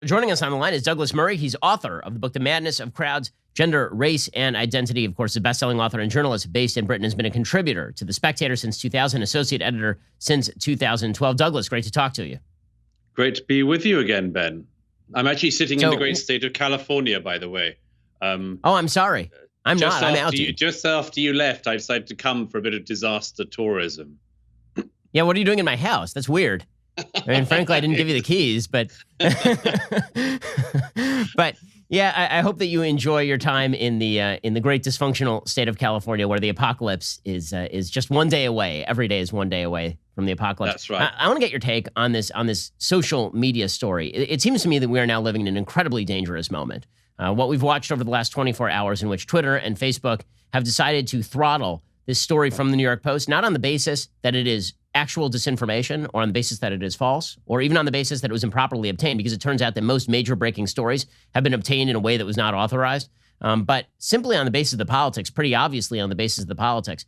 Joining us on the line is Douglas Murray. He's author of the book, The Madness of Crowds, Gender, Race, and Identity. Of course, a best-selling author and journalist based in Britain, has been a contributor to The Spectator since 2000, associate editor since 2012. Douglas, great to talk to you. Great to be with you again, Ben. I'm actually sitting in the great state of California, by the way. I'm sorry. I'm not. I'm out. Just after you left, I decided to come for a bit of disaster tourism. Yeah, what are you doing in my house? That's weird. I mean, frankly, I didn't give you the keys, but but yeah, I hope that you enjoy your time in the great dysfunctional state of California, where the apocalypse is just one day away. Every day is one day away from the apocalypse. That's right. I want to get your take on this social media story. It seems to me that we are now living in an incredibly dangerous moment. What we've watched over the last 24 hours, in which Twitter and Facebook have decided to throttle this story from the New York Post, not on the basis that it is actual disinformation or on the basis that it is false, or even on the basis that it was improperly obtained, because it turns out that most major breaking stories have been obtained in a way that was not authorized, but simply on the basis of the politics, pretty obviously on the basis of the politics.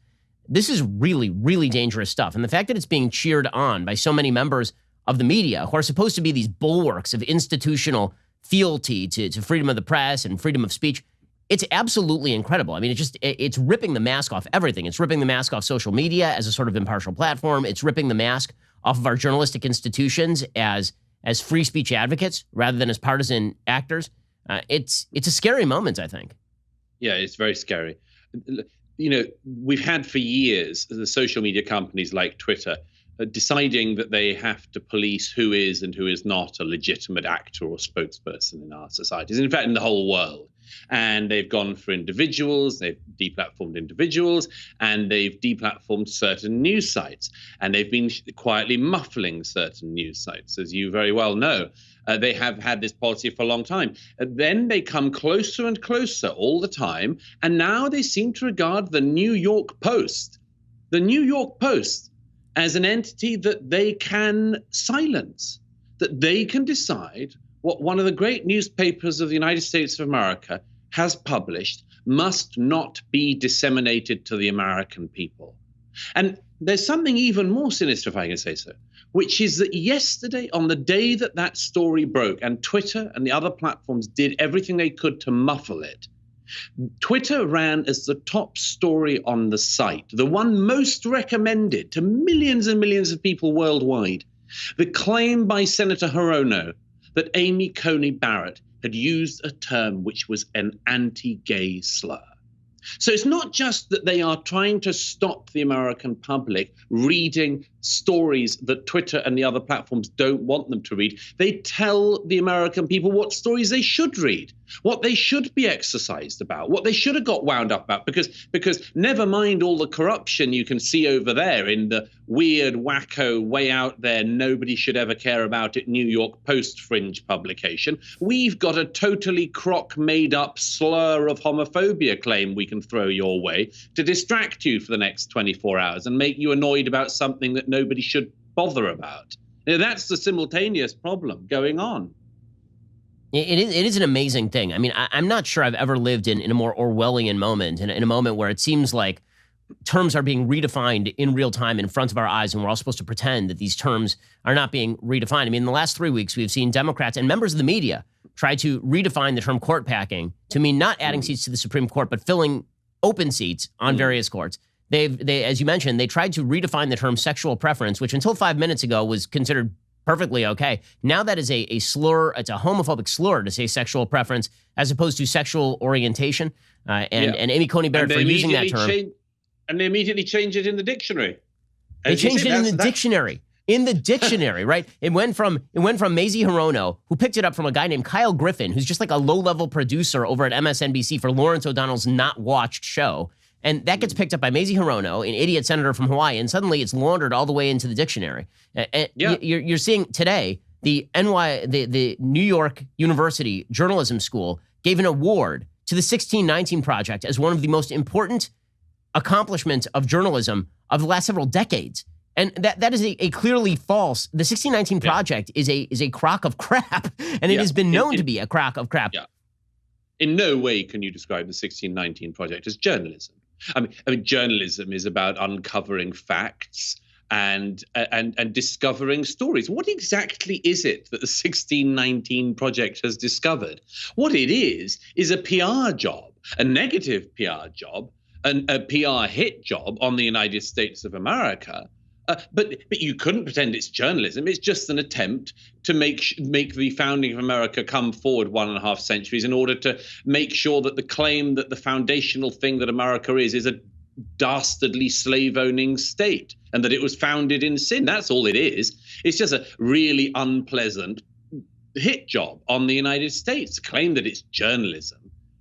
This is really, really dangerous stuff. And the fact that it's being cheered on by so many members of the media who are supposed to be these bulwarks of institutional fealty to freedom of the press and freedom of speech, it's absolutely incredible. I mean, it's ripping the mask off everything. It's ripping the mask off social media as a sort of impartial platform. It's ripping the mask off of our journalistic institutions as free speech advocates rather than as partisan actors. It's a scary moment, I think. Yeah, it's very scary. You know, we've had for years the social media companies like Twitter deciding that they have to police who is and who is not a legitimate actor or spokesperson in our societies, in fact, in the whole world. And they've gone for individuals, they've deplatformed individuals, and they've deplatformed certain news sites. And they've been quietly muffling certain news sites, as you very well know. They have had this policy for a long time. Then they come closer and closer all the time, and now they seem to regard the New York Post, as an entity that they can silence, that they can decide what one of the great newspapers of the United States of America has published must not be disseminated to the American people. And there's something even more sinister, if I can say so, which is that yesterday, on the day that that story broke, and Twitter and the other platforms did everything they could to muffle it, Twitter ran as the top story on the site, the one most recommended to millions and millions of people worldwide, the claim by Senator Hirono that Amy Coney Barrett had used a term which was an anti-gay slur. So it's not just that they are trying to stop the American public reading stories that Twitter and the other platforms don't want them to read. They tell the American people what stories they should read, what they should be exercised about, what they should have got wound up about, because never mind all the corruption you can see over there in the weird, wacko, way out there, nobody should ever care about it New York Post fringe publication. We've got a totally crock made up slur of homophobia claim we can throw your way to distract you for the next 24 hours and make you annoyed about something that nobody should bother about. You know, that's the simultaneous problem going on. It is an amazing thing. I mean, I'm not sure I've ever lived in a more Orwellian moment, in a moment where it seems like terms are being redefined in real time in front of our eyes, and we're all supposed to pretend that these terms are not being redefined. I mean, in the last 3 weeks, we've seen Democrats and members of the media try to redefine the term court packing to mean not adding seats to the Supreme Court, but filling open seats on various courts. They, as you mentioned, they tried to redefine the term sexual preference, which until 5 minutes ago was considered perfectly okay. Now that is a slur. It's a homophobic slur to say sexual preference as opposed to sexual orientation. And Amy Coney Barrett for using that term. And they immediately changed it in the dictionary. They changed it in the dictionary. In the dictionary, right? It went from Mazie Hirono, who picked it up from a guy named Kyle Griffin, who's just like a low-level producer over at MSNBC for Lawrence O'Donnell's Not Watched show. And that gets picked up by Mazie Hirono, an idiot senator from Hawaii, and suddenly it's laundered all the way into the dictionary. You're seeing today the New York University Journalism School gave an award to the 1619 Project as one of the most important accomplishments of journalism of the last several decades. And that is a clearly false. The 1619 Project is a crock of crap, and it has been known to be a crock of crap. Yeah. In no way can you describe the 1619 Project as journalism. I mean, journalism is about uncovering facts and discovering stories. What exactly is it that the 1619 Project has discovered? What it is a PR job, a negative PR job, a PR hit job on the United States of America. But you couldn't pretend it's journalism. It's just an attempt to make the founding of America come forward 1.5 centuries in order to make sure that the claim that the foundational thing that America is a dastardly slave-owning state, and that it was founded in sin. That's all it is. It's just a really unpleasant hit job on the United States. Claim that it's journalism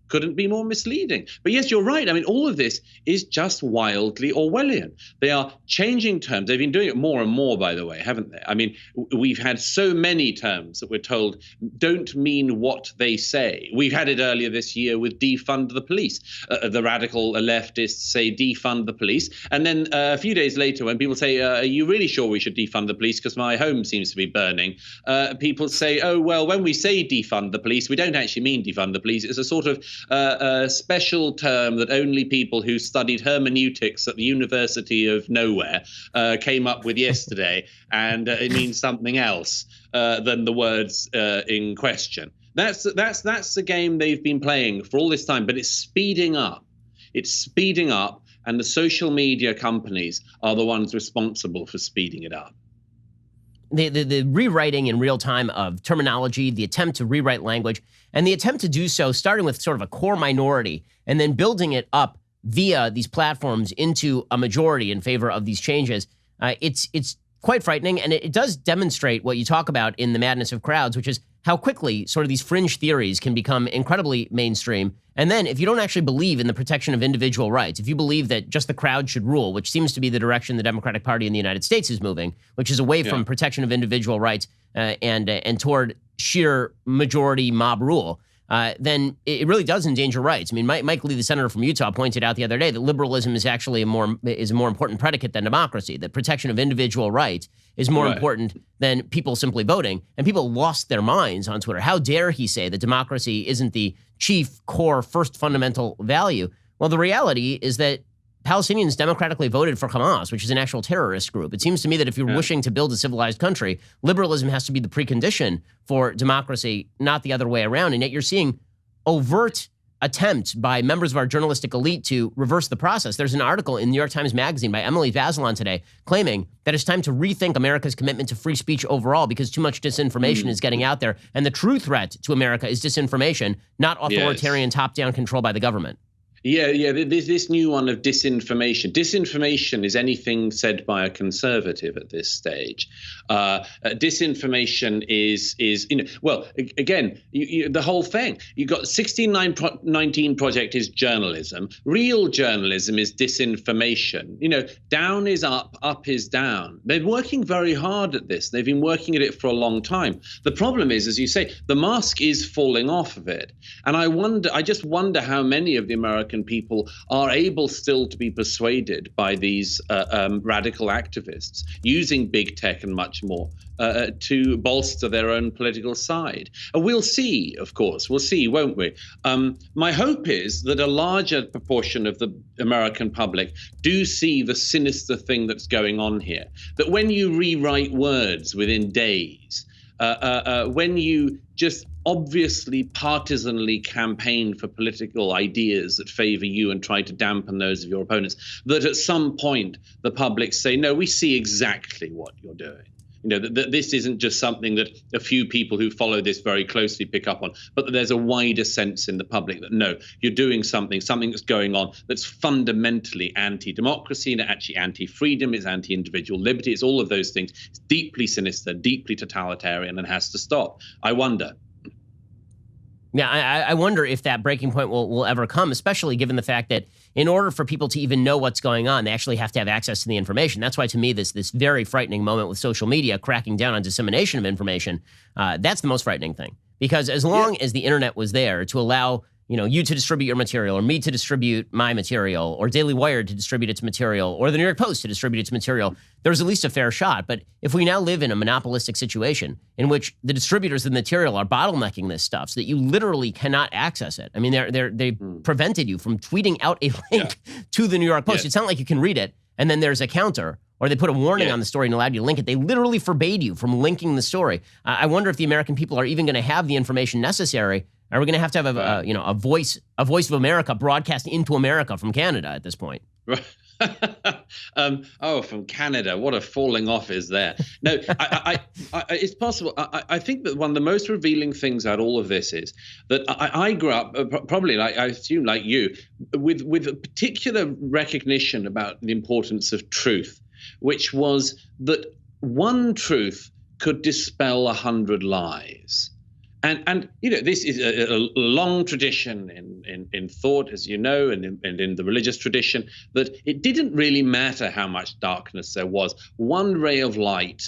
couldn't be more misleading. But yes, you're right. I mean, all of this is just wildly Orwellian. They are changing terms. They've been doing it more and more, by the way, haven't they? I mean, we've had so many terms that we're told don't mean what they say. We've had it earlier this year with defund the police. The radical leftists say defund the police. And then a few days later, when people say, are you really sure we should defund the police because my home seems to be burning? People say, oh, well, when we say defund the police, we don't actually mean defund the police. It's a sort of a special term that only people who studied hermeneutics at the University of Nowhere came up with yesterday, and it means something else than the words in question. That's the game they've been playing for all this time, but it's speeding up. It's speeding up, and the social media companies are the ones responsible for speeding it up. The rewriting in real time of terminology, the attempt to rewrite language, and the attempt to do so starting with sort of a core minority and then building it up via these platforms into a majority in favor of these changes, it's quite frightening. And it does demonstrate what you talk about in the madness of crowds, which is how quickly sort of these fringe theories can become incredibly mainstream. And then if you don't actually believe in the protection of individual rights, if you believe that just the crowd should rule, which seems to be the direction the Democratic Party in the United States is moving, which is away from protection of individual rights and toward sheer majority mob rule, then it really does endanger rights. I mean, Mike Lee, the senator from Utah, pointed out the other day that liberalism is actually a more important predicate than democracy. That protection of individual rights is more important than people simply voting. And people lost their minds on Twitter. How dare he say that democracy isn't the chief, core, first fundamental value? Well, the reality is that Palestinians democratically voted for Hamas, which is an actual terrorist group. It seems to me that if you're wishing to build a civilized country, liberalism has to be the precondition for democracy, not the other way around. And yet you're seeing overt attempts by members of our journalistic elite to reverse the process. There's an article in New York Times Magazine by Emily Bazelon today claiming that it's time to rethink America's commitment to free speech overall because too much disinformation is getting out there. And the true threat to America is disinformation, not authoritarian top-down control by the government. Yeah. This new one of disinformation. Disinformation is anything said by a conservative at this stage. Disinformation is well, again, the whole thing. You got 1619 Project is journalism. Real journalism is disinformation. Down is up, up is down. They're working very hard at this. They've been working at it for a long time. The problem is, as you say, the mask is falling off of it, and I just wonder how many of the American people are able still to be persuaded by these radical activists using big tech and much more to bolster their own political side. We'll see, of course. We'll see, won't we? My hope is that a larger proportion of the American public do see the sinister thing that's going on here, that when you rewrite words within days, when you just obviously partisanly campaign for political ideas that favor you and try to dampen those of your opponents, that at some point the public say, no, we see exactly what you're doing. That this isn't just something that a few people who follow this very closely pick up on, but that there's a wider sense in the public that, no, you're doing something that's going on that's fundamentally anti-democracy and actually anti-freedom, it's anti-individual liberty, it's all of those things. It's deeply sinister, deeply totalitarian, and has to stop. I wonder. Yeah, I wonder if that breaking point will ever come, especially given the fact that in order for people to even know what's going on, they actually have to have access to the information. That's why, to me, this very frightening moment with social media cracking down on dissemination of information, that's the most frightening thing. Because as long as the internet was there to allow you to distribute your material, or me to distribute my material, or Daily Wire to distribute its material, or the New York Post to distribute its material, there's at least a fair shot. But if we now live in a monopolistic situation in which the distributors of the material are bottlenecking this stuff so that you literally cannot access it. I mean, they prevented you from tweeting out a link to the New York Post. It's not like you can read it and then there's a counter, or they put a warning Yeah. on the story and allowed you to link it. They literally forbade you from linking the story. I wonder if the American people are even going to have the information necessary. Are we going to have a voice of America broadcast into America from Canada at this point? From Canada, what a falling off is there. No, it's possible. I think that one of the most revealing things out of all of this is that I grew up, probably like I assume like you, with a particular recognition about the importance of truth, which was that one truth could dispel 100 lies. And this is a long tradition in thought, as you know, and in the religious tradition, that it didn't really matter how much darkness there was. One ray of light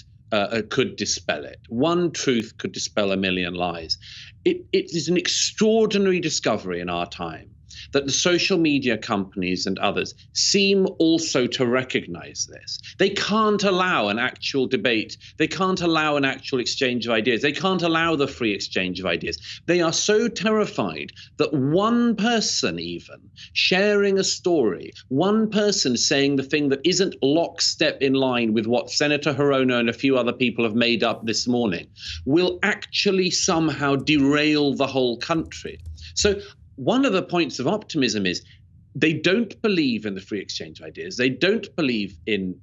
could dispel it. One truth could dispel a million lies. It is an extraordinary discovery in our time that the social media companies and others seem also to recognize this. They can't allow an actual debate. They can't allow an actual exchange of ideas. They can't allow the free exchange of ideas. They are so terrified that one person even sharing a story, one person saying the thing that isn't lockstep in line with what Senator Hirono and a few other people have made up this morning, will actually somehow derail the whole country. So one of the points of optimism is they don't believe in the free exchange of ideas. They don't believe in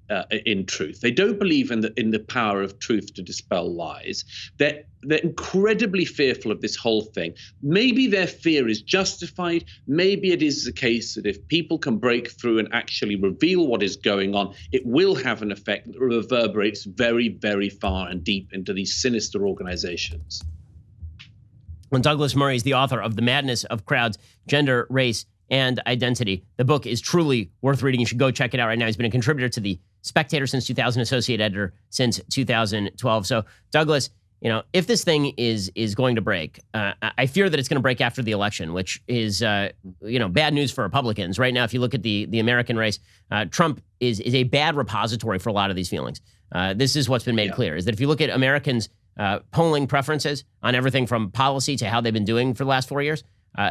truth. They don't believe in the power of truth to dispel lies. They're incredibly fearful of this whole thing. Maybe their fear is justified. Maybe it is the case that if people can break through and actually reveal what is going on, it will have an effect that reverberates very, very far and deep into these sinister organizations. When Douglas Murray is the author of The Madness of Crowds, Gender, Race, and Identity. The book is truly worth reading. You should go check it out right now. He's been a contributor to The Spectator since 2000, associate editor since 2012. So, Douglas, if this thing is going to break, I fear that it's going to break after the election, which is, bad news for Republicans. Right now, if you look at the American race, Trump is a bad repository for a lot of these feelings. This is what's been made clear, is that if you look at Americans' polling preferences on everything from policy to how they've been doing for the last 4 years,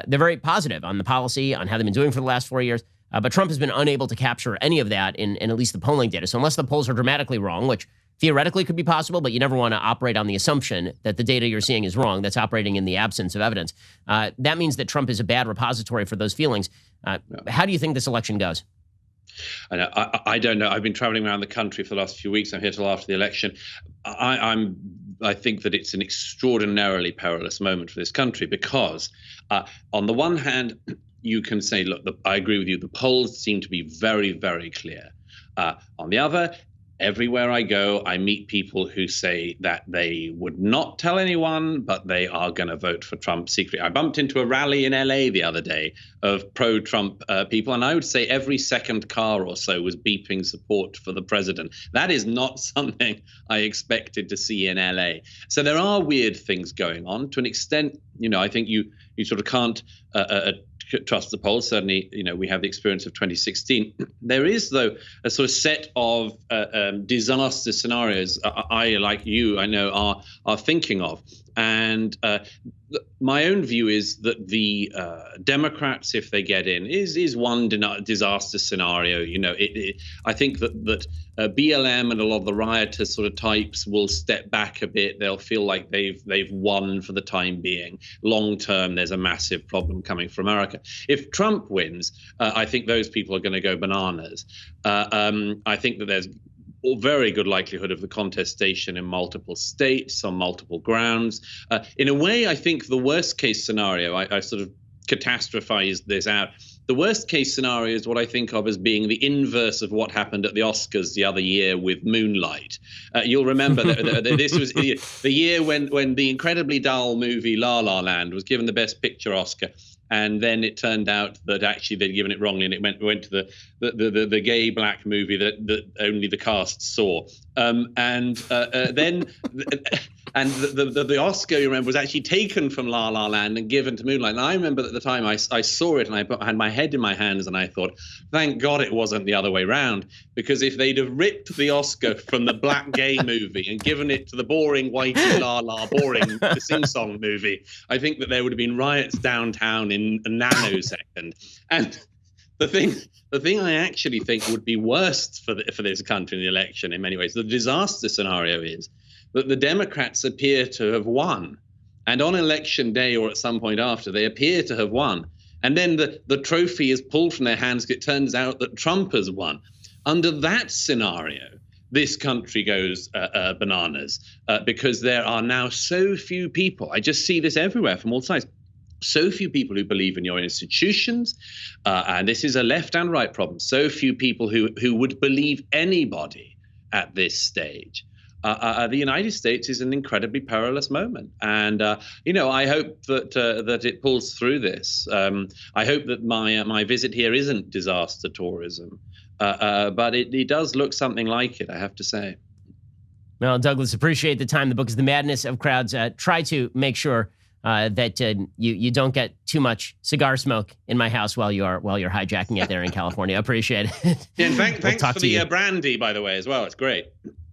they're very positive on the policy, on how they've been doing for the last 4 years. But Trump has been unable to capture any of that in at least the polling data. So unless the polls are dramatically wrong, which theoretically could be possible, but you never want to operate on the assumption that the data you're seeing is wrong. That's operating in the absence of evidence. That means that Trump is a bad repository for those feelings. How do you think this election goes? I don't know. I've been traveling around the country for the last few weeks. I'm here till after the election. I think that it's an extraordinarily perilous moment for this country because, on the one hand, you can say, look, I agree with you. The polls seem to be very, very clear. On the other, everywhere I go, I meet people who say that they would not tell anyone, but they are going to vote for Trump secretly. I bumped into a rally in LA the other day of pro-Trump people, and I would say every second car or so was beeping support for the president. That is not something I expected to see in LA. So there are weird things going on. To an extent, I think you sort of can't trust the polls. Certainly, we have the experience of 2016. There is, though, a sort of set of disaster scenarios I, like you, I know, are thinking of. And my own view is that the Democrats, if they get in, is one disaster scenario. I think that BLM and a lot of the riotous sort of types will step back a bit. They'll feel like they've won for the time being. Long term, there's a massive problem coming for America. If Trump wins, I think those people are going to go bananas. I think that there's a very good likelihood of the contestation in multiple states on multiple grounds. In a way, I think the worst case scenario, I sort of catastrophized this out. The worst case scenario is what I think of as being the inverse of what happened at the Oscars the other year with Moonlight. You'll remember that this was the year when the incredibly dull movie La La Land was given the Best Picture Oscar. And then it turned out that actually they'd given it wrongly, and it went to the gay black movie that only the cast saw. Then the Oscar, you remember, was actually taken from La La Land and given to Moonlight. And I remember at the time I saw it and I had my head in my hands and I thought, thank God it wasn't the other way around, because if they'd have ripped the Oscar from the black gay movie and given it to the boring whitey la la boring the sing-song movie, I think that there would have been riots downtown in a nanosecond. And the thing I actually think would be worst for this country in the election in many ways, the disaster scenario is that the Democrats appear to have won. And on election day or at some point after, they appear to have won. And then the trophy is pulled from their hands. It turns out that Trump has won. Under that scenario, this country goes bananas because there are now so few people. I just see this everywhere from all sides. So few people who believe in your institutions, and this is a left and right problem. So few people who would believe anybody at this stage. The United States is an incredibly perilous moment, and I hope that it pulls through this. I hope that my visit here isn't disaster tourism, but it does look something like it, I have to say. Well, Douglas, appreciate the time. The book is The Madness of Crowds. Try to make sure that you don't get too much cigar smoke in my house while you're hijacking it there in California. I appreciate it. Yeah, and thanks for the brandy, by the way, as well. It's great.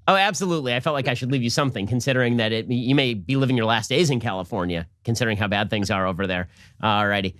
Oh, absolutely. I felt like I should leave you something, considering that you may be living your last days in California, considering how bad things are over there. All righty.